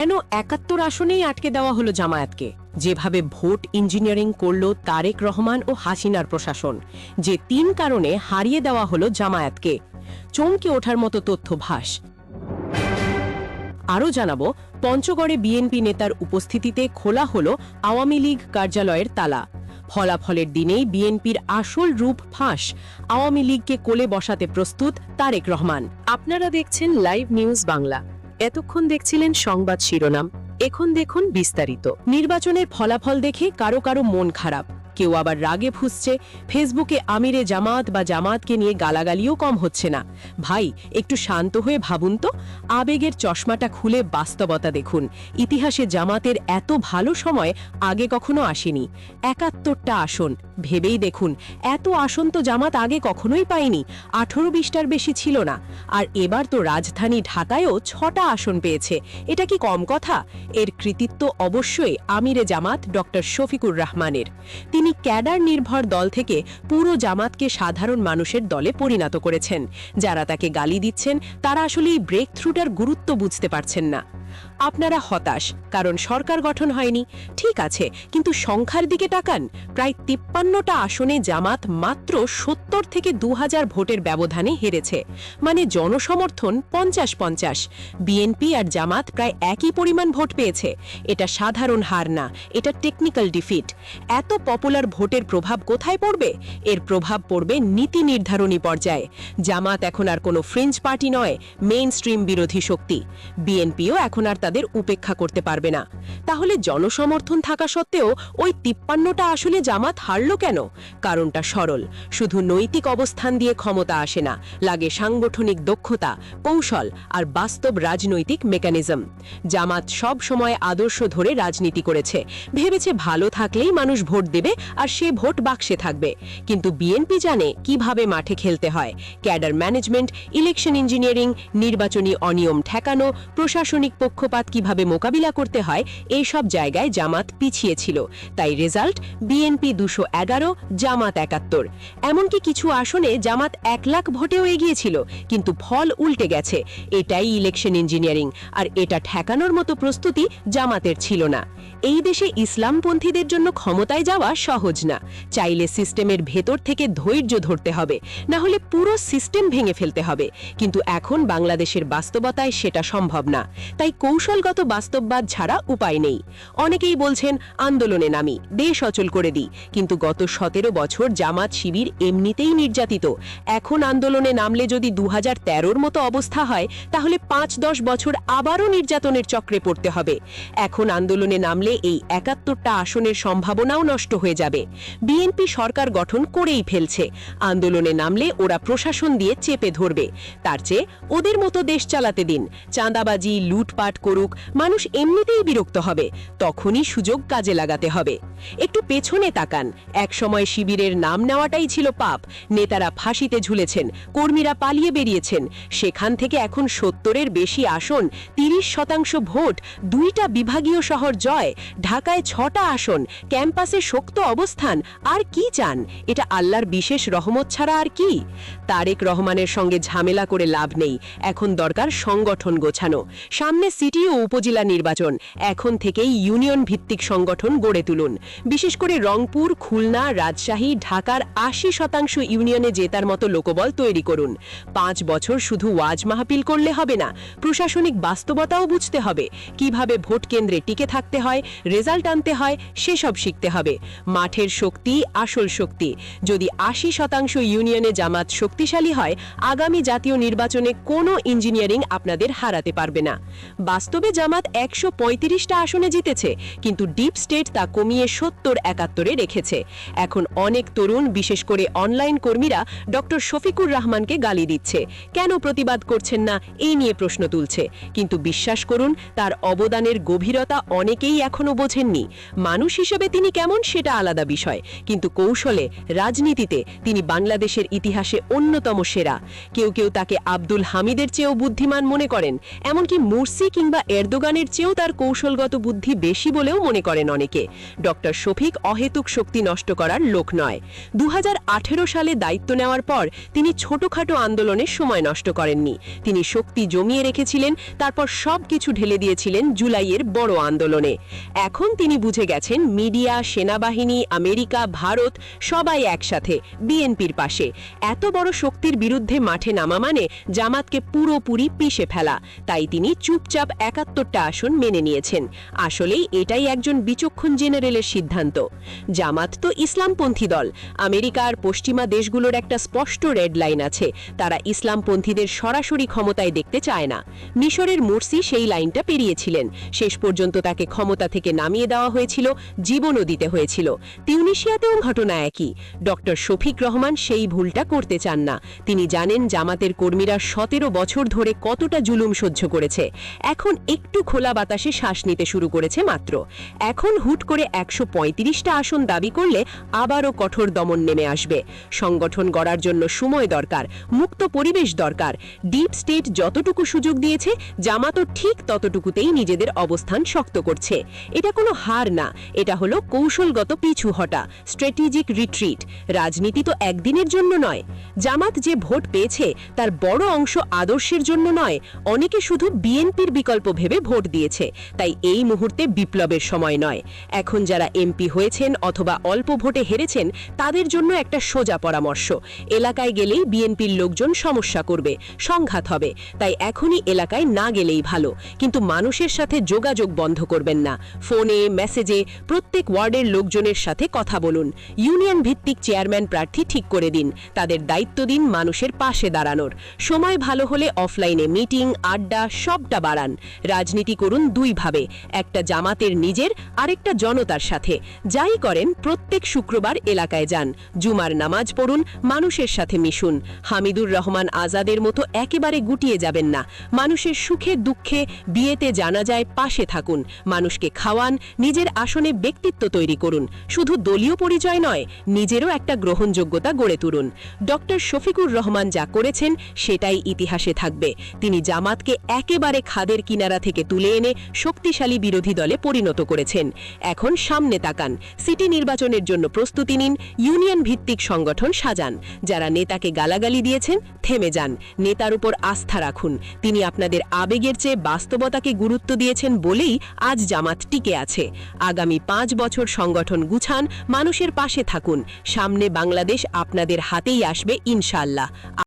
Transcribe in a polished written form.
কেন ৭১ আসনেই আটকে দেওয়া হলো জামায়াতকে? যেভাবে ভোট ইঞ্জিনিয়ারিং করল তারেক রহমান ও হাসিনার প্রশাসন, যে ৩ কারণে হারিয়ে দেওয়া হলো জামায়াতকে, চমকে ওঠার মতো তথ্য ভাস। আরও জানাবো, পঞ্চগড়ে বিএনপি নেতার উপস্থিতিতে খোলা হলো আওয়ামী লীগ কার্যালয়ের তালা। ফলাফলের দিনেই বিএনপির আসল রূপ ফাঁস, আওয়ামী লীগকে কোলে বসাতে প্রস্তুত তারেক রহমান। আপনারা দেখছেন লাইভ নিউজ বাংলা। এতক্ষণ দেখছিলেন সংবাদ শিরোনাম, এখন দেখুন বিস্তারিত। নির্বাচনের ফলাফল দেখে কারো কারো মন খারাপ, কেউ আবার রাগে ফুঁসছে। ফেসবুকে আমিরে জামাত বা জামাতকে নিয়ে গালাগালিও কম হচ্ছে না। ভাই, একটু শান্ত হয়ে ভাবুন তো। আবেগের চশমাটা খুলে বাস্তবতা দেখুন। ইতিহাসে জামাতের এত ভালো সময় আগে কখনো আসেনি। ৭১টা আসন, ভেবেই দেখুন, এত আসন তো জামাত আগে কখনোই পায়নি। ১৮-২০টার বেশি ছিল না। আর এবার তো রাজধানী ঢাকায়ও ৬টা আসন পেয়েছে। এটা কি কম কথা? এর কৃতিত্ব অবশ্যই আমিরে জামাত ডক্টর শফিকুর রহমানের। তিনি ক্যাডার নির্ভর দল থেকে পুরো জামাতকে সাধারণ মানুষের দলে পরিণত করেছেন। যারা তাকে গালি দিচ্ছেন তারা আসলে এই ব্রেক থ্রুটার গুরুত্ব বুঝতে পারছেন না। আপনারা হতাশ কারণ সরকার গঠন হয়নি, ঠিক আছে, কিন্তু সংখ্যার দিকে তাকান। প্রায় ৫৩টা আসনে জামাত মাত্র ৭০ থেকে ২০০০ ভোটের ব্যবধানে হেরেছে, মানে জনসমর্থন ৫০-৫০। বিএনপি আর জামাত প্রায় একই পরিমাণ ভোট পেয়েছে। এটা সাধারণ হার না, এটা টেকনিক্যাল ডিফিট। এত পপুলার ভোটের প্রভাব কোথায় পড়বে? এর প্রভাব পড়বে নীতি নির্ধারণী পর্যায়ে। জামাত এখন আর কোনো ফ্রিঞ্জ পার্টি নয়, মেইন স্ট্রিম বিরোধী শক্তি। বিএনপিও এখন আর তাদের উপেক্ষা করতে পারবে না। তাহলে জনসমর্থন থাকা সত্ত্বেও ওই ৫৩টা আসলে জামাত হারল কেন? কারণটা সরল, শুধু নৈতিক অবস্থান দিয়ে ক্ষমতা আসে না, লাগে সাংগঠনিক দক্ষতা, কৌশল আর বাস্তব রাজনৈতিক মেকানিজম। জামাত সব সময় আদর্শ ধরে রাজনীতি করেছে, ভেবেছে ভালো থাকলেই মানুষ ভোট দেবে আর সে ভোট বাক্সে থাকবে। কিন্তু বিএনপি জানে কিভাবে মাঠে খেলতে হয়। ক্যাডার ম্যানেজমেন্ট, ইলেকশন ইঞ্জিনিয়ারিং, নির্বাচনী অনিয়ম ঠেকানো, প্রশাসনিক পক্ষপাত কিভাবে মোকাবিলা করতে হয়, এই সব জায়গায় জামাত পিছিয়ে ছিল। তাই রেজাল্ট, বিএনপি ২১১, জামাত ৭১। এমনকি কিছু আসনে জামাত ১ লাখ ভোটেও এগিয়েছিল, কিন্তু ফল উল্টে গেছে। এটাই ইলেকশন ইঞ্জিনিয়ারিং, আর এটা ঠেকানোর মতো প্রস্তুতি জামাতের ছিল না। এই দেশে ইসলামপন্থীদের জন্য ক্ষমতায় যাওয়া সহজ না। চাইলে সিস্টেমের ভেতর থেকে ধৈর্য ধরতে হবে, না হলে পুরো সিস্টেম ভেঙে ফেলতে হবে। কিন্তু এখন বাংলাদেশের বাস্তবতায় সেটা সম্ভব না। তাই কৌশলগত বাস্তববাদ ছাড়া উপায় নেই। অনেকেই বলছেন আন্দোলনে নামি, দেশ অচল করে দিই, কিন্তু গত ১৭ বছর জামাত শিবির এমনিতেই নির্যাতিত। এখন আন্দোলনে নামলে যদি ২০১৩-র মতো অবস্থা হয়, তাহলে ৫-১০ বছর আবারও নির্যাতনের চক্রে পড়তে হবে। এখন আন্দোলনে নামলে এই ৭১টা আসনের সম্ভাবনাও নষ্ট হয়ে যাবে। বিএনপি সরকার গঠন করেই ফেলছে, আন্দোলনে নামলে ওরা প্রশাসন দিয়ে চেপে ধরবে। তার চেয়ে ওদের মতো দেশ চালাতে দিন, চাঁদাবাজি লুটপাট করুক, মানুষ এমনিতেই বিরক্ত হবে। তখনই সুযোগ কাজে লাগাতে হবে। একটু পেছনে তাকান, এক সময় শিবিরের নাম নেওয়াটাই ছিল পাপ। নেতারা ফাঁসিতে ঝুলেছেন, কর্মীরা পালিয়ে বেরিয়েছেন। সেখান থেকে এখন ৭০-এর বেশি আসন, ৩০% ভোট, ২টা বিভাগীয় শহর জয়, ঢাকায় ৬টা আসন, ক্যাম্পাসে শক্ত অবস্থান। আর কি চান? এটা আল্লাহর বিশেষ রহমত ছাড়া আর কি? তারেক রহমানের সঙ্গে ঝামেলা করে লাভ নেই, এখন দরকার সংগঠন গোছানো। সামনে সিটি ও উপজেলা নির্বাচন, এখন থেকেই ইউনিয়ন ভিত্তিক সংগঠন গড়ে তুলুন। বিশেষ করে রংপুর, খুলনা, রাজশাহী, ঢাকার ৮০% ইউনিয়নে জেতার মতো লোকবল তৈরি করুন। ৫ বছর শুধু ওয়াজ মাহফিল করলে হবে না, প্রশাসনিক বাস্তবতাও বুঝতে হবে। কিভাবে ভোট কেন্দ্রে টিকে থাকতে হয়, রেজাল্ট আনতে হয়, সেসব শিখতে হবে। মাঠের শক্তি আসল শক্তি। যদি ৮০% ইউনিয়নে জামাত শক্তিশালী হয়, আগামী জাতীয় নির্বাচনে কোনো ইঞ্জিনিয়ারিং আপনাদের হারাতে পারবে না। বাস্তবে জামাত ১৩৫টা আসনে জিতেছে, কিন্তু ডিপ স্টেট তা কমিয়ে ৭০-৭১-এ রেখেছে। এখন অনেক তরুণ, বিশেষ করে অনলাইন কর্মীরা ডক্টর শফিকুর রহমানকে গালি দিচ্ছে, কেন প্রতিবাদ করছেন না, এই নিয়ে প্রশ্ন তুলছে। কিন্তু বিশ্বাস করুন, তার অবদানের গভীরতা অনেকেই এখনো বোঝেননি। মানুষ হিসেবে তিনি কেমন সেটা আলাদা বিষয়, কিন্তু কৌশলে, রাজনীতিতে তিনি বাংলাদেশের ইতিহাসে অন্যতম সেরা। কেউ কেউ তাকে আব্দুল হামিদের চেয়েও বুদ্ধিমান মনে করেন, এমনকি মুরসি কিংবা এরদোগানের চেয়েও তার কৌশলগত বুদ্ধি বেশি বলেও মনে করেন অনেকে। ডক্টর শফিক অহেতুক শক্তি নষ্ট করার লোক নয়। 2018 সালে দায়িত্ব নেওয়ার পর তিনি ছোটখাটো আন্দোলনের সময় নষ্ট করেননি। তিনি শক্তি জমিয়ে রেখেছিলেন, তারপর সবকিছু ঢেলে দিয়েছিলেন জুলাইয়ের বড় আন্দোলনে। এখন তিনি বুঝে গেছেন মিডিয়া, সেনাবাহিনী, আমেরিকা, ভারত সবাই একসাথে বিএনপির পাশে। এত বড় শক্তির বিরুদ্ধে মাঠে নামা মানে জামাতকে পুরোপুরি পিষে ফেলা। তাই তিনি চুপচাপ 71টা আসন মেনে নিয়েছেন। আসলেই এটাই একজন বিচক্ষণ জেনারেলের সিদ্ধান্ত। জামাত তো ইসলামপন্থী দল। আমেরিকা আর পশ্চিমা দেশগুলোর একটা স্পষ্ট রেড লাইন আছে, তারা ইসলামপন্থীদের সরাসরি ক্ষমতায় দেখতে চায় না। মিশরের মুরসি সেই লাইনটা পেরিয়েছিলেন, শেষ পর্যন্ত তাকে ক্ষমতা থেকে নামিয়ে দেওয়া হয়েছিল, জীবনও দিতে হয়েছিল। তিউনিসিয়াতেও ঘটনা একই। ডক্টর শফিক রহমান সেই ভুলটা করতে চান না। তিনি জানেন জামাতের কর্মীরা 17 বছর ধরে কতটা জুলুম সহ্য করেছে। এখন একটু খোলা বাতাসে শ্বাস নিতে শুরু করেছে মাত্র। এখন হুট করে 135টা আসন দাবি করলে আবারও কঠোর দমন নেমে আসবে। সংগঠন গড়ার জন্য সময় দরকার, মুক্ত পরিবেশ দরকার। ডিপ স্টেট যতটুকু সুযোগ দিয়েছে, জামাতও ঠিক ততটুকুতেই নিজেদের অবস্থান শক্ত করছে। এটা কোনো হার না, এটা হলো কৌশলগত পিছু হটা, স্ট্র্যাটেজিক রিট্রিট। রাজনীতি তো একদিনের জন্য নয়। জামাত যে ভোট পেয়েছে তার বড় অংশ আদর্শের জন্য নয়, অনেকে শুধু বিএনপির বিকল্প ভেবে ভোট দিয়েছে। তাই এই মুহূর্তে বিপ্লবের সময় নয়। এখন যারা এমপি হয়েছেন অথবা অল্প ভোটে হেরেছেন, তাদের জন্য একটা সোজা পরামর্শ। এলাকায় গেলেই বিএনপির লোকজন সমস্যা করবে, সংঘাত হবে। তাই এখনই এলাকায় না গেলেই ভালো। কিন্তু মানুষের সাথে যোগাযোগ বন্ধ করবেন না। ফোনে, মেসেজে প্রত্যেক ওয়ার্ডের লোকজনের সাথে কথা বলুন। ইউনিয়ন ভিত্তিক চেয়ারম্যান প্রার্থী ঠিক করে দিন। তাদের দায়িত্ব দিন মানুষের পাশে দাঁড়ানোর। সময় ভালো হলে অফলাইনে মিটিং, আড্ডা সবটা বাড়ান। রাজনীতি করুন দুই ভাবে, একটা জামাতের নিজের, আরেকটা জনতার সাথে। যাই করেন প্রত্যেক শুক্রবার এলাকায় যান, জুমার নামাজ পড়ুন, মানুষের সাথে মিশুন। হামিদুর রহমান আজাদের মতো একেবারে গুটিয়ে যাবেন না। মানুষের সুখে দুঃখে, বিয়েতে জানাজায় পাশে থাকুন। মানুষকে খাওয়ান, নিজের আসনে ব্যক্তিত্ব তৈরি করুন। শুধু দলীয় পরিচয় নয়, নিজেরও একটা গ্রহণযোগ্যতা গড়ে তুলুন। ডক্টর শফিকুর রহমান যা করেছেন সেটাই ইতিহাসে থাকবে। তিনি জামাতকে একেবারে খাদের কিনারা থেকে তুলে এনে শক্তিশালী বিরোধী দলে পরিণত করেছেন। এখন সামনে তাকান, সিটি নির্বাচনের জন্য প্রস্তুতি নিন, ইউনিয়ন ভিত্তিক সংগঠন সাজান। যারা নেতাকে গালাগালি দিয়েছেন থেমে যান, নেতার উপর আস্থা রাখুন। তিনি আপনাদের আবেগের চেয়ে বাস্তবতাকে গুরুত্ব দিয়েছেন বলেই আজ জামাত টিকে আছে। আগামী 5 বছর সংগঠন গুছান, মানুষের পাশে থাকুন। সামনে বাংলাদেশ আপনাদের হাতেই আসবে ইনশাআল্লাহ।